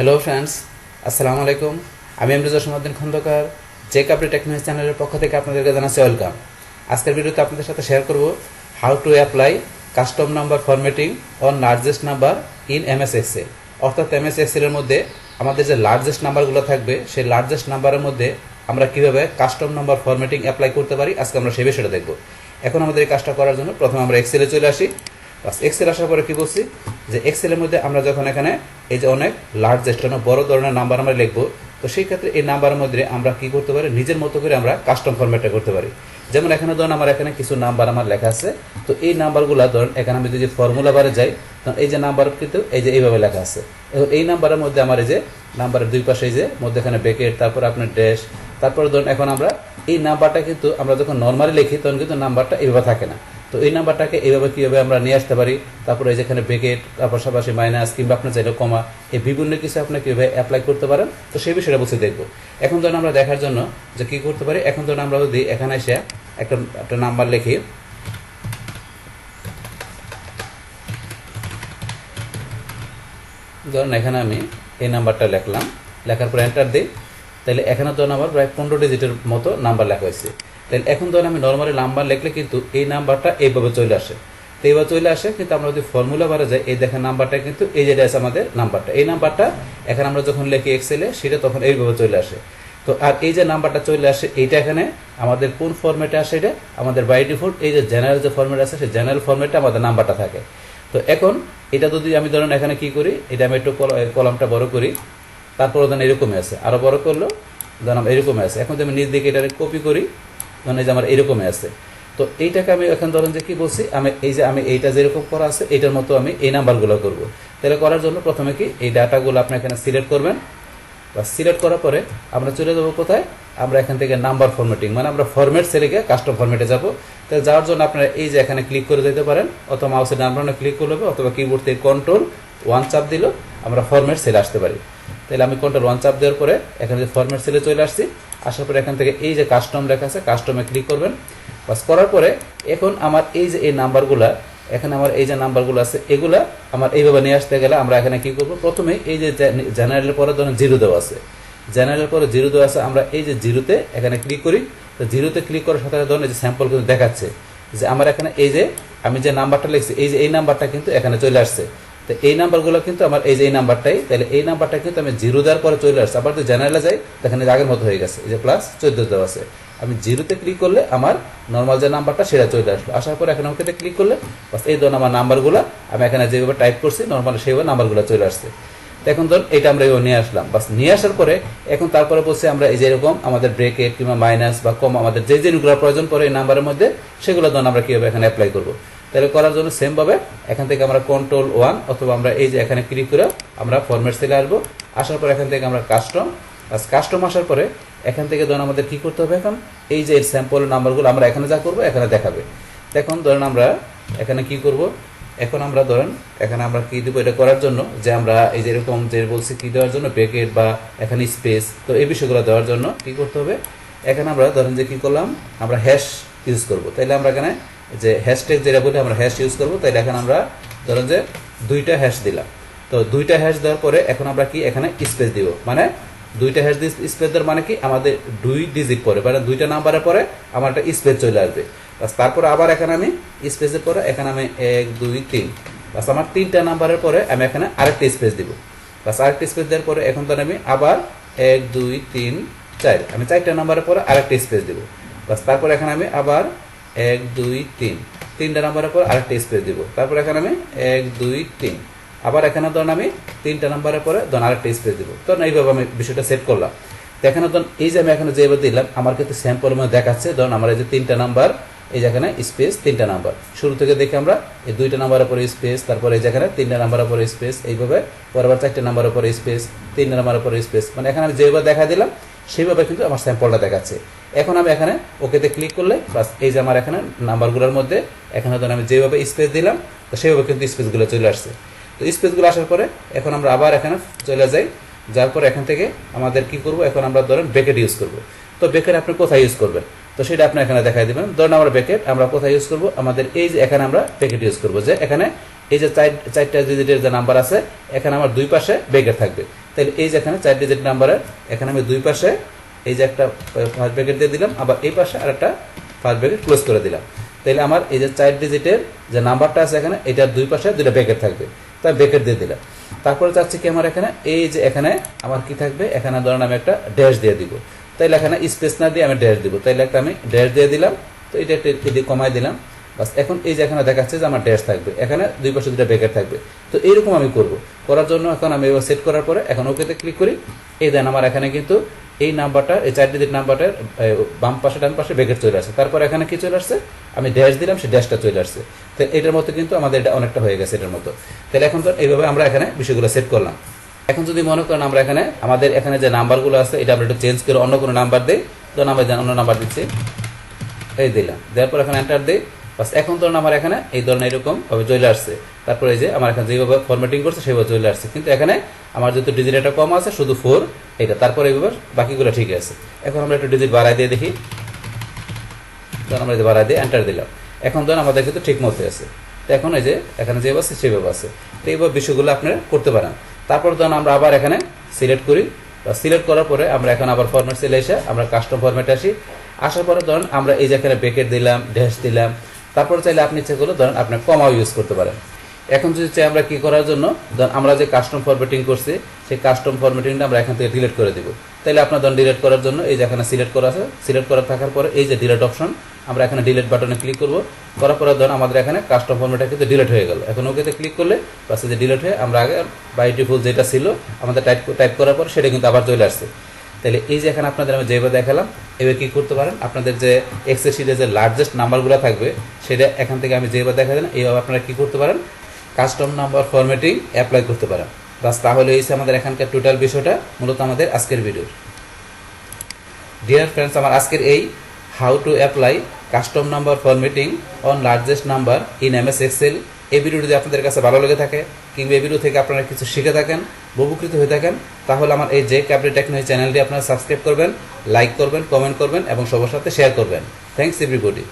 Hello friends, আসসালামু আলাইকুম। আমি আমরিজা সমাদ্দিন খন্দকার জেক আপডেট টেকনোলজি চ্যানেলের পক্ষ থেকে আপনাদেরকে জানাচ্ছি ওয়েলকাম। আজকের ভিডিওতে আপনাদের সাথে শেয়ার করব how to apply custom number formatting on largest number in MS Excel. অর্থাৎ এমএস এক্সেলের মধ্যে আমাদের যে লার্জেস্ট নাম্বারগুলো থাকবে সেই লার্জেস্ট নাম্বারের মধ্যে আমরা কীভাবে কাস্টম নাম্বার ফরম্যাটিং অ্যাপ্লাই করতে পারি, আজকে আমরা সেই বিষয়টা দেখব। এখন আমাদের এই কাজটা করার জন্য প্রথমে আমরা এক্সেলে চলে আসি। এক্সেল আসার পরে কি বলছি যে এক্সেলের মধ্যে আমরা যখন এখানে এই যে অনেক লার্জেস্ট অনেক বড় ধরনের নাম্বার আমরা লিখবো, তো সেই ক্ষেত্রে এই নাম্বারের মধ্যে আমরা কি করতে পারি, নিজের মতো করে আমরা কাস্টম ফরম্যাটটা করতে পারি। যেমন এখানে ধরুন আমার এখানে কিছু নাম্বার আমার লেখা আছে, তো এই নাম্বারগুলো ধরুন এখানে আমি যদি ফর্মুলা বারে যাই, তখন এই যে নাম্বার কিন্তু এই যে এইভাবে লেখা আছে। এবং এই নাম্বারের মধ্যে আমার এই যে নাম্বারের দুই পাশে এই যে মধ্যে এখানে ব্র্যাকেট, তারপর আপনার ড্যাশ, তারপরে ধরুন এখন আমরা এই নাম্বারটা কিন্তু আমরা যখন নর্মালি লিখি তখন কিন্তু নাম্বারটা এইভাবে থাকে না। তো এই নাম্বারটাকে এইভাবে কীভাবে আমরা নিয়ে আসতে পারি, তারপরে যেখানে ব্র্যাকেট, তার পাশাপাশি মাইনাস কিংবা আপনার চাইলে কমা, এই বিভিন্ন কিছু আপনি কীভাবে অ্যাপ্লাই করতে পারেন, তো সেই বিষয়টা বলতে দেখবো। এখন ধরুন আমরা দেখার জন্য যে কী করতে পারি, এখন ধরুন আমরা যদি এখানে এসে একটা নাম্বার লিখি, ধরুন এখানে আমি এই নাম্বারটা লিখলাম, লেখার পর এন্টার দিই, তাহলে এখানে ধরুন আমার প্রায় 15 ডিজিটের মতো নাম্বার লেখা হয়েছে। তাহলে এখন ধরুন আমি নর্মালি নাম্বার লিখলে কিন্তু এই নাম্বারটা এইভাবে চলে আসে। তো এইভাবে চলে আসে, কিন্তু আমরা যদি ফর্মুলা বারে যাই, এই দেখেন নাম্বারটা কিন্তু এই যেটা আছে আমাদের নাম্বারটা, এই নাম্বারটা এখানে আমরা যখন লিখি এক্সেলে সেটা তখন এইভাবে চলে আসে। তো আর এই যে নাম্বারটা চলে আসে এইটা এখানে আমাদের কোন ফরম্যাটে আসে, এটা আমাদের বাই ডিফল্ট এই যে জেনারেল যে ফরম্যাট আছে সেই জেনারেল ফরম্যাটে আমাদের নাম্বারটা থাকে। তো এখন এটা যদি আমি ধরুন এখানে কি করি, এটা আমি একটু কলামটা বড় করি, তারপর ধরুন এরকমই আছে, আরও বড় করলো ধরুন এরকমই আছে। এখন যদি আমি নিজ দিকে এটা কপি করি, ধরুন এই যে আমার এরকমই আছে। তো এইটাকে আমি এখন ধরুন যে কি বলছি, আমি এই যে আমি এইটা যেরকম করা আছে এইটার মতো আমি এই নাম্বারগুলো করব। তাহলে করার জন্য প্রথমে কি এই ডাটাগুলো আপনি এখানে সিলেক্ট করবেন, বা সিলেক্ট করার পরে আমরা চলে যাবো কোথায়, আমরা এখান থেকে নাম্বার ফরম্যাটিং মানে আমরা ফরম্যাট সেলে গিয়ে কাস্টম ফরম্যাটে যাবো। তাহলে যাওয়ার জন্য আপনারা এই যে এখানে ক্লিক করে যেতে পারেন, অথবা মাউসের ডান বাটনে ক্লিক করলে অথবা কিবোর্ড থেকে Ctrl+1 চাপ দিল আমরা ফরম্যাট সেলে আসতে পারি। তাহলে আমি Ctrl+1 চাপ দেওয়ার পরে এখানে যে ফরম্যাট সেলে চলে আসছি, আসার পরে এখান থেকে এই যে কাস্টম লেখা আছে কাস্টমে ক্লিক করবেন। বাস করার পরে এখন আমার এই যে এই নাম্বারগুলা, এখানে আমার এই যে নাম্বারগুলো আছে এগুলা আমার এইভাবে নিয়ে আসতে গেলে আমরা এখানে কি করব, প্রথমে এই যে জেনারেলের পরে ধরুন জিরো দেওয়া আছে, জেনারেলের পরে জিরো দেওয়া আছে, আমরা এই যে জিরোতে এখানে ক্লিক করি। তো জিরোতে ক্লিক করার সাথে ধরুন এই যে স্যাম্পল কিন্তু দেখাচ্ছে যে আমার এখানে এই যে আমি যে নাম্বারটা লিখছি এই যে এই নাম্বারটা কিন্তু এখানে চলে আসছে। তো এই নাম্বারগুলো কিন্তু আমার এই যে এই নাম্বারটাই, তাহলে এই নাম্বারটা কিন্তু আমি জিরো দেওয়ার পরে চলে আসছে। আবার যদি জেনারেলে যাই দেখেন আগের মতো হয়ে গেছে, এই যে +14 দেওয়া আছে। আমি জিরোতে ক্লিক করলে আমার নর্মাল যে নাম্বারটা সেটা চলে আসলো। আসার পর এখন আমাকে ক্লিক করলে বাস এই ধরুন আমার নাম্বারগুলো আমি এখানে যেভাবে টাইপ করছি নর্মাল সেইভাবে নাম্বারগুলো চলে আসছে। তো এখন ধরুন এটা আমরা নিয়ে আসলাম, বাস নিয়ে আসার পরে এখন তারপরে বলছি আমরা এই যে এরকম আমাদের ব্রেকেট কিংবা মাইনাস বা কম আমাদের যে জিনিসগুলো প্রয়োজন পড়ে এই নাম্বারের মধ্যে সেগুলো ধরুন আমরা কীভাবে এখানে অ্যাপ্লাই করবো। তাহলে করার জন্য সেমভাবে এখান থেকে আমরা Ctrl+1 অথবা আমরা এই যে এখানে ক্লিক করে আমরা ফরম্যাট সেলে আসবো। আসার পর এখান থেকে আমরা কাস্টম আসার পরে এখান থেকে ধরুন আমাদের কি করতে হবে, এখন এই যে স্যাম্পল নাম্বারগুলো আমরা এখানে যা করবো এখানে দেখাবে। এখন ধরেন আমরা এখানে কি করব, এখন আমরা ধরেন এখানে আমরা কি দেবো, এটা করার জন্য যে আমরা এই যে এরকম যে বলছি কি দেওয়ার জন্য ব্র্যাকেট বা এখানে স্পেস, তো এই বিষয়গুলো দেওয়ার জন্য কি করতে হবে, এখানে আমরা ধরেন যে কি করলাম আমরা হ্যাশ ইউজ করব। তাইলে আমরা এখানে যে হ্যাশট্যাগ যেটা বলি আমরা হ্যাশ ইউজ করবো। তাইলে এখানে আমরা ধরেন যে 2টা হ্যাশ দিলাম। তো 2টা হ্যাশ দেওয়ার পরে এখন আমরা কি এখানে স্পেস দিব, মানে 2টা হ্যাশ দিয়ে স্পেস দেওয়ার মানে কি আমাদের 2 ডিজিট পরে মানে 2টা নাম্বারের পরে আমার একটা স্পেস চলে আসবে। বাস তারপরে আবার এখানে আমি স্পেসের পরে এখানে আমি 1 2 3, বাস আমার 3টা নাম্বারের পরে আমি এখানে আরেকটা স্পেস দিব। বাস আরেকটা স্পেস দেওয়ার পরে এখন তো আমি আবার 1 2 3 4 আমি 4টা নাম্বারের পরে আরেকটা স্পেস দিব। বাস তারপর এখানে আমি আবার 1 2 3 3টা নাম্বারের পর আরেকটা স্পেস দিব। তারপর এখানে আমি 1 2 3 আবার এখানে ধরুন আমি 3টা নাম্বারের পরে ধরুন আরেকটা স্পেস দিব। তো এইভাবে আমি বিষয়টা সেট করলাম। তো এখানে ধরুন এই যে আমি এখানে যেভাবে দিলাম আমার কিন্তু স্যাম্পল মধ্যে দেখাচ্ছে, ধরুন আমার এই যে 3টা নাম্বার, এই যেখানে স্পেস 3টা নাম্বার শুরু থেকে দেখে আমরা এই 2টা নাম্বারের পরে স্পেস, তারপরে এই যেখানে 3টা নাম্বারের পরে স্পেস, এইভাবে পরবার 4টা নাম্বারের পরে স্পেস, 3টা নাম্বারের পরে স্পেস, মানে এখানে আমি যেভাবে দেখা দিলাম সেইভাবে কিন্তু আমার স্যাম্পলটা দেখাচ্ছে। এখন আমি এখানে ওকেতে ক্লিক করলে বাস এই যে আমার এখানে নাম্বারগুলোর মধ্যে এখানে ধরুন আমি যেভাবে স্পেস দিলাম তো সেইভাবে কিন্তু স্পেসগুলো চলে আসছে। তো স্পেসগুলো আসার পরে এখন আমরা আবার এখানে চলে যাই, যার পরে এখান থেকে আমাদের কি করব, এখন আমরা ধরেন ব্র্যাকেট ইউজ করব। তো ব্র্যাকেট আপনি কোথায় ইউজ করবেন, তো সেটা আপনি এখানে দেখাই দেবেন। ধরুন আমরা ব্র্যাকেট আমরা কোথায় ইউজ করব, আমাদের এই যে এখানে আমরা ব্র্যাকেট ইউজ করব, যে এখানে এই যে 4টা ডিজিটের যে নাম্বার আছে এখানে আমার দুই পাশে ব্র্যাকেট থাকবে। তাহলে এই যে এখানে 4 ডিজিট নাম্বারের এখানে আমি দুই পাশে এই যে একটা ফার্স্ট ব্র্যাকেট দিয়ে দিলাম, আবার এই পাশে আরেকটা ফার্স্ট ব্র্যাকেট ক্লোজ করে দিলাম। তাহলে আমার এই যে 4 ডিজিটের যে নাম্বারটা আছে এখানে এটার দুই পাশে দুটো ব্র্যাকেট থাকবে, তাই ব্র্যাকেট দিয়ে দিলাম। তারপরে চাচ্ছি কি আমার এখানে এই যে এখানে আমার কি থাকবে, এখানে ধরেন আমি একটা ড্যাশ দিয়ে দিব। তাইলে এখানে স্পেস না দিয়ে আমি ড্যাশ দিব, তাইলে একটা আমি ড্যাশ দিয়ে দিলাম। তো এটা একটু কমাই দিলাম, বাস। এখন এই যে এখানে দেখাচ্ছে যে আমার ড্যাশ থাকবে, এখানে দুই পাশে দুটো ব্র্যাকেট থাকবে। তো এইরকম আমি করব, করার জন্য এখন আমি এবার সেট করার পরে এখন ওকেতে ক্লিক করি। এই দেন আমার এখানে কিন্তু এই নাম্বারটা, এই 4 ডিজিট নাম্বারটার বাম পাশে ডান পাশে ব্র্যাকেট চলে আসছে। তারপর এখানে কি চলে আসছে, আমি ড্যাশ দিলাম, সেই ড্যাশটা চলে আসছে। তো এটার মতো কিন্তু আমাদের এটা অনেকটা হয়ে গেছে এটার মতো। তাহলে এখন তো এইভাবে আমরা এখানে বিষয়গুলো সেট করলাম। এখন যদি মনে করেন আমরা এখানে আমাদের এখানে যে নাম্বারগুলো আছে এটা আমরা একটু চেঞ্জ করে অন্য কোনো নাম্বার দিই, ধরুন আমরা অন্য নাম্বার দিচ্ছি, এই দিলাম, দেওয়ার পর এখন এন্টার দিই, বাস। এখন ধরুন আমার এখানে এই ধরনের এরকম ভাবে চলে আসছে। তারপরে এই যে আমার এখানে যেভাবে ফরম্যাটিং করছে সেভাবে চলে আসছে, কিন্তু এখানে আমার যেহেতু ডিজিট একটা কম আছে শুধু 4 এটা, তারপরে এইভাবে বাকিগুলো ঠিক আছে। এখন আমরা একটু ডিজিট বাড়াই দিয়ে দেখি, ধরুন আমরা বাড়াই দিয়ে এন্টার দিলাম। এখন ধরুন আমাদের কিন্তু ঠিক মতো আছে। তো এখন এই যে এখানে যেভাবে আছে সেভাবে আছে। তো এইভাবে বিষয়গুলো আপনারা করতে পারেন। তারপর ধরুন আমরা আবার এখানে সিলেক্ট করি, সিলেক্ট করার পরে আমরা এখন আবার ফরম্যাট সেলে এসে আমরা কাস্টম ফরম্যাটে আসি। আসার পরে ধরুন আমরা এই যে এখানে ব্র্যাকেট দিলাম, ড্যাশ দিলাম। তারপর চাইলে আপনি ইচ্ছে করলে ধরুন আপনার কমাও ইউজ করতে পারেন। এখন যদি চাই আমরা কি করার জন্য, ধরুন আমরা যে কাস্টম ফরম্যাটিং করছি সেই কাস্টম ফরম্যাটিংটা আমরা এখান থেকে ডিলিট করে দিব। তাহলে আপনার ধরুন ডিলিট করার জন্য এই যে এখানে সিলেক্ট করা আছে, সিলেক্ট করা থাকার পরে এই যে ডিলিট অপশন, আমরা এখানে ডিলিট বাটনে ক্লিক করব। করার পরে ধরুন আমাদের এখানে কাস্টম ফরম্যাটটা কিন্তু ডিলিট হয়ে গেল। এখন ওকেতে ক্লিক করলে বাস যে ডিলিট হয়ে আমরা আগে বাই ডিফল্ট যেটা ছিল আমাদের টাইপ করার পরে সেটা কিন্তু আবার চলে আসছে। তাহলে এই যে এখানে আপনাদের আমি যেভাবে দেখালাম এবার কি করতে পারেন, আপনাদের যে এক্সেল শিটে যে লার্জেস্ট নাম্বারগুলো থাকবে সেটা এখান থেকে আমি যেভাবে দেখা দিলাম এইভাবে আপনারা কি করতে পারেন, কাস্টম নাম্বার ফরম্যাটিং অ্যাপ্লাই করতে পারেন। বাস, তাহলে এই আমাদের এখানকার টোটাল বিষয়টা মূলত আমাদের আজকের ভিডিও। ডিয়ার ফ্রেন্ডস, আমার আজকের এই how to apply custom number formatting on largest number in MS Excel, এই ভিডিও যদি আপনাদের কাছে ভালো লেগে থাকে কিংবা এই ভিডিও থেকে আপনারা কিছু শিখে থাকেন, উপকৃত হয়ে থাকেন, তাহলে আমার এই যে ক্যাপ্রি টেকনোলজি চ্যানেলটি আপনারা সাবস্ক্রাইব করবেন, লাইক করবেন, কমেন্ট করবেন এবং সবার সাথে শেয়ার করবেন। Thanks everybody.